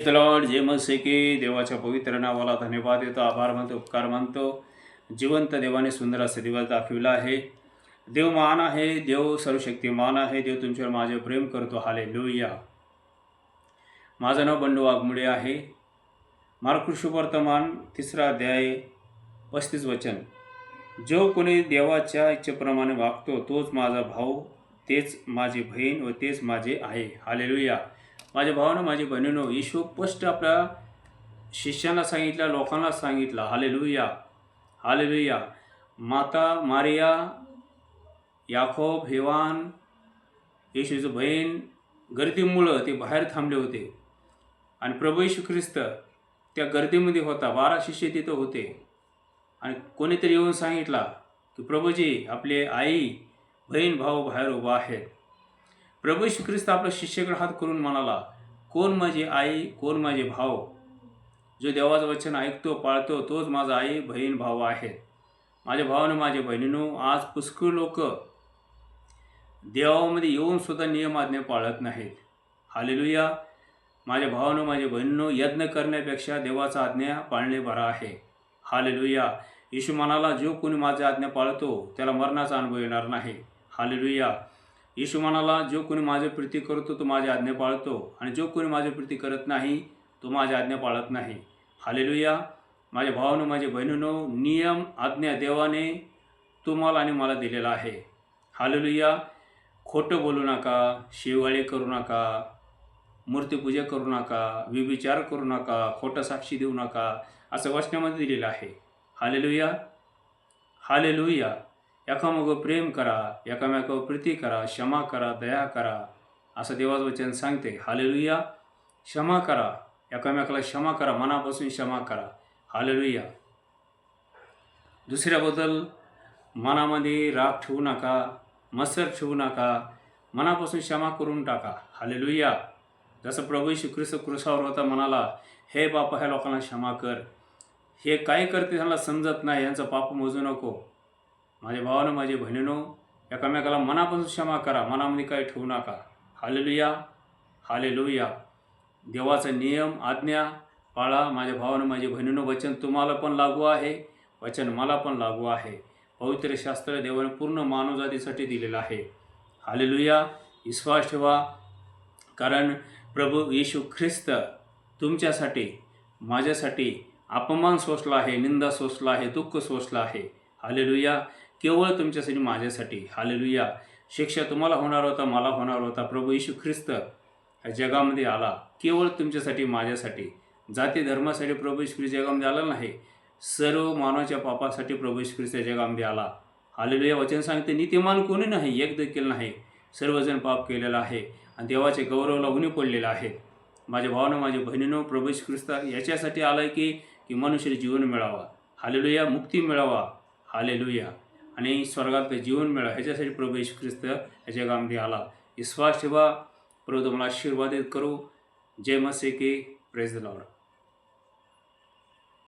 Lord जे मसे की देवाच्या पवित्र नावाला धन्यवाद देतो, आभार मानतो, उपकार मानतो. जिवंत देवाने सुंदर असे दिवस दाखविला आहे. देव महान आहे, देव सर्वशक्तिमान आहे. देव तुमच्यावर माझे प्रेम करतो. हालेलुया. माझं नाव बंडू वाघमुडे आहे. मार्कुस वर्तमान 3 अध्याय 35 वचन. जो कोणी देवाच्या इच्छेप्रमाणे वागतो तोच माझा भाऊ, तेच माझी बहीण व तेच माझे आहे. हालेलुया. माझ्या भावानं, माझी बहिणीनो, येशू स्पष्ट आपल्या शिष्यांना सांगितलं, लोकांना सांगितलं. हालेलुया. हालेलुया. माता मारिया, याकोब, हेवान, येशूचं बहीण गर्दीमुळं ते बाहेर थांबले होते आणि प्रभू येशू ख्रिस्त त्या गर्दीमध्ये होता. 12 शिष्य तिथं होते आणि कोणीतरी येऊन सांगितला की प्रभूजी, आपले आई, बहीण, भाऊ बाहेर उभा आहेत. प्रभू येशू ख्रिस्त आपल्या शिष्याकडे हात करून म्हणाला, कोण माझी आई, कोण माझे भाऊ? जो देवाचं वचन ऐकतो, पाळतो तोच माझा आई, बहीण, भाऊ आहेत. माझ्या भावानं, माझ्या बहिणीनो, आज पुष्कळ लोक देवामध्ये येऊन सुद्धा नियम आज्ञा पाळत नाहीत. हालेलुया. माझ्या भावानं, माझ्या बहिणीनो, यज्ञ करण्यापेक्षा देवाचा आज्ञा पाळणे बरा आहे. हालेलुया. येशू म्हणाला, जो कोणी माझी आज्ञा पाळतो त्याला मरणाचा अनुभव येणार नाही. हालेलुया. येशू म्हणाला, जो कोणी माझी प्रीती करतो तो माझी आज्ञा पाळतो आणि जो कोणी माझी प्रीती करत नाही तो माझी आज्ञा पाळत नाही. हालेलुया. माझ्या भावानं, माझ्या बहिणीनो, नियम आज्ञा देवाने तुम्हाला आणि मला दिलेला आहे. हालेलुया. खोटं बोलू नका, शिवाळे करू नका, मूर्तीपूजा करू नका, व्यभिचार करू नका, खोटं साक्षी देऊ नका, असं वचनामध्ये दिलेलं आहे. हालेलुया. हालेलुया. एकामेकावर प्रेम करा, एकामेकावर प्रीती करा, क्षमा करा, दया करा, असं देवाचं वचन सांगते. हालेलुया. क्षमा करा, एकामेकाला क्षमा करा, मनापासून क्षमा करा. हालेलुया. दुसऱ्याबद्दल मनामध्ये राग ठेवू नका, मत्सर ठेवू नका, मनापासून क्षमा करून टाका. हालेलुया. जसं प्रभू येशू ख्रिस्त क्रूसावर होता, म्हणाला, हे बापा, ह्या लोकांना क्षमा कर, हे काय करते त्यांना समजत नाही, यांचं पाप मोजू नको. माझ्या भावानं, माझ्या बहिणीनो, एकामेकाला मनापासून क्षमा करा, मनामध्ये काही ठेवू नका. हालेलुया. हालेलुया. देवाचा नियम आज्ञा पाळा. माझ्या भावानं, माझ्या बहिणीनो, वचन तुम्हाला पण लागू आहे, वचन मला पण लागू आहे. पवित्र शास्त्र देवाने पूर्ण मानवजातीसाठी दिलेलं आहे. हालेलुया. विश्वास ठेवा, कारण प्रभू येशू ख्रिस्त तुमच्यासाठी, माझ्यासाठी अपमान सोसला आहे, निंदा सोसला आहे, दुःख सोसला आहे. हालेलुया. केवळ तुमच्यासाठी, माझ्यासाठी. हालेलुया. शिक्षा तुम्हाला होणार होता, मला होणार होता. प्रभू येशू ख्रिस्त या जगामध्ये आला केवळ तुमच्यासाठी, माझ्यासाठी. जाती धर्मासाठी प्रभू येशू ख्रिस्त जगामध्ये आला नाही, सर्व मानवाच्या पापासाठी प्रभू येशू ख्रिस्त जगामध्ये आला. हालेलुया. वचन सांगते, नीतिमान कोणी नाही, एक देखील नाही, सर्वजण पाप केलेला आहे आणि देवाचे गौरवला उणी पडलेलं आहे. माझ्या भावानं, माझ्या बहिणीनं, प्रभू येशू ख्रिस्त याच्यासाठी आला आहे की मनुष्य जीवन मिळावा. हालेलुया. मुक्ती मिळावा. हालेलुया. आणि स्वर्गातलं जीवन मिळावं, ह्याच्यासाठी प्रभू येशू ख्रिस्त या जगामध्ये आला. विश्वास ठेवा. प्रभू तुम्हाला आशीर्वादित करू. जय मसीह की. Praise the Lord.